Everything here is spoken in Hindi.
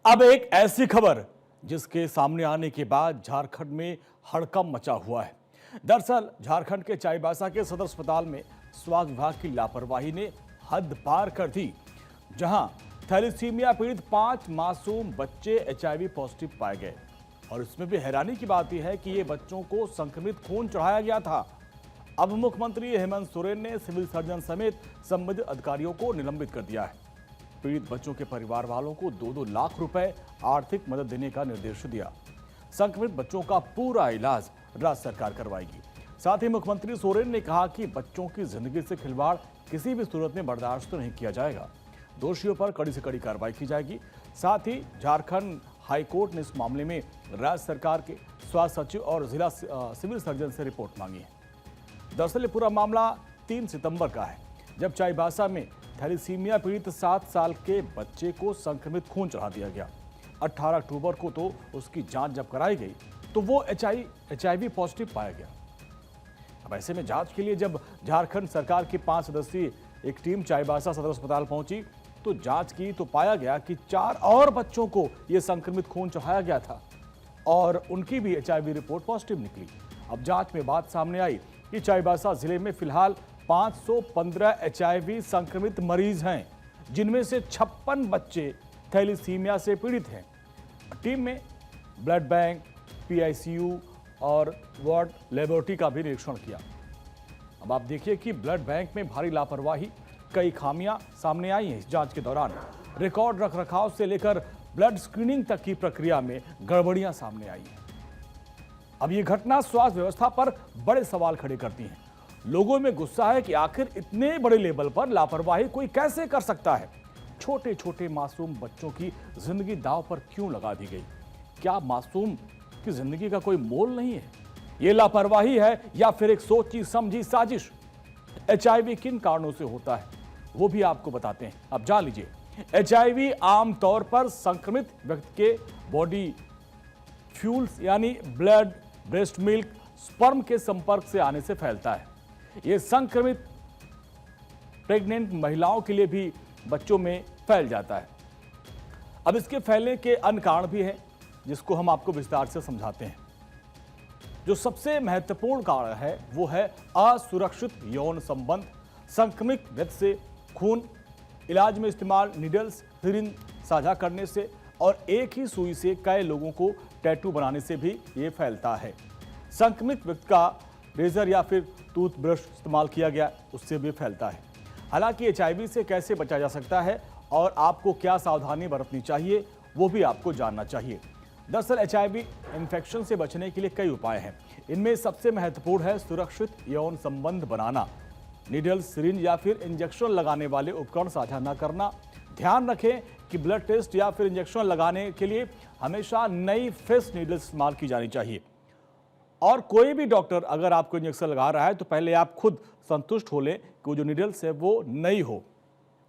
अब एक ऐसी खबर जिसके सामने आने के बाद झारखंड में हड़कंप मचा हुआ है। दरअसल झारखंड के चाईबासा के सदर अस्पताल में स्वास्थ्य विभाग की लापरवाही ने हद पार कर दी, जहां थैलेसीमिया पीड़ित 5 मासूम बच्चे एचआईवी पॉजिटिव पाए गए। और इसमें भी हैरानी की बात यह है कि ये बच्चों को संक्रमित खून चढ़ाया गया था। अब मुख्यमंत्री हेमंत सोरेन ने सिविल सर्जन समेत संबंधित अधिकारियों को निलंबित कर दिया है। पीड़ित बच्चों के परिवार वालों को 2-2 लाख रुपए आर्थिक मदद देने का निर्देश दिया। संक्रमित बच्चों का पूरा इलाज राज्य सरकार करवाएगी। साथ ही मुख्यमंत्री सोरेन ने कहा कि बच्चों की जिंदगी से खिलवाड़ किसी भी सूरत में बर्दाश्त नहीं किया जाएगा। दोषियों पर कड़ी से कड़ी कार्रवाई की जाएगी। साथ ही झारखंड हाईकोर्ट ने इस मामले में राज्य सरकार के स्वास्थ्य सचिव और जिला सिविल सर्जन से रिपोर्ट मांगी है। दरअसल ये पूरा मामला 3 सितंबर का है, जब चाईबासा में थैलेसीमिया पीड़ित 7 साल के बच्चे को संक्रमित खून चढ़ा दिया गया। 18 अक्टूबर को तो उसकी जांच जब कराई गई तो वो एचआईवी पॉजिटिव पाया गया। अब ऐसे में जांच के लिए जब झारखंड सरकार की 5 सदस्यीय एक टीम चाईबासा सदर अस्पताल पहुंची तो जांच की तो पाया गया कि 4 और बच्चों को यह संक्रमित खून चढ़ाया गया था और उनकी भी एचआईवी रिपोर्ट पॉजिटिव निकली। अब जांच में बात सामने आई कि चाईबासा जिले में फिलहाल 515 एचआईवी संक्रमित मरीज हैं, जिनमें से 56 बच्चे थैलेसीमिया से पीड़ित हैं। टीम में ब्लड बैंक, पीआईसीयू और वार्ड लेबोरेटरी का भी निरीक्षण किया। अब आप देखिए कि ब्लड बैंक में भारी लापरवाही, कई खामियां सामने आई हैं। इस जांच के दौरान रिकॉर्ड रखरखाव से लेकर ब्लड स्क्रीनिंग तक की प्रक्रिया में गड़बड़ियां सामने आई हैं। अब ये घटना स्वास्थ्य व्यवस्था पर बड़े सवाल खड़े करती है। लोगों में गुस्सा है कि आखिर इतने बड़े लेवल पर लापरवाही कोई कैसे कर सकता है। छोटे छोटे मासूम बच्चों की जिंदगी दांव पर क्यों लगा दी गई? क्या मासूम की जिंदगी का कोई मोल नहीं है? ये लापरवाही है या फिर एक सोची समझी साजिश? एचआईवी किन कारणों से होता है वो भी आपको बताते हैं, अब जान लीजिए। एचआईवी आमतौर पर संक्रमित व्यक्ति के बॉडी फ्यूल्स यानी ब्लड, ब्रेस्ट मिल्क, स्पर्म के संपर्क से आने से फैलता है। यह संक्रमित प्रेग्नेंट महिलाओं के लिए भी बच्चों में फैल जाता है। अब इसके फैलने के अन्य कारण भी हैं, जिसको हम आपको विस्तार से समझाते हैं। जो सबसे महत्वपूर्ण कारण है वो है असुरक्षित यौन संबंध। संक्रमित व्यक्ति से खून, इलाज में इस्तेमाल नीडल्स, सिरिंज साझा करने से और एक ही सुई से कई लोगों को टैटू बनाने से भी ये फैलता है। संक्रमित व्यक्ति का रेजर या फिर टूथब्रश इस्तेमाल किया गया, उससे भी फैलता है। हालांकि एचआईवी से कैसे बचा जा सकता है और आपको क्या सावधानी बरतनी चाहिए वो भी आपको जानना चाहिए। दरअसल एचआईवी इन्फेक्शन से बचने के लिए कई उपाय हैं। इनमें सबसे महत्वपूर्ण है सुरक्षित यौन संबंध बनाना। नीडल, सिरिंज या फिर इंजेक्शन लगाने वाले उपकरण साझा न करना। ध्यान रखें कि ब्लड टेस्ट या फिर इंजेक्शन लगाने के लिए हमेशा नई फ्रेश नीडल इस्तेमाल की जानी चाहिए। और कोई भी डॉक्टर अगर आपको इंजेक्शन लगा रहा है तो पहले आप खुद संतुष्ट हो लें कि वो जो नीडल्स है वो नई हो।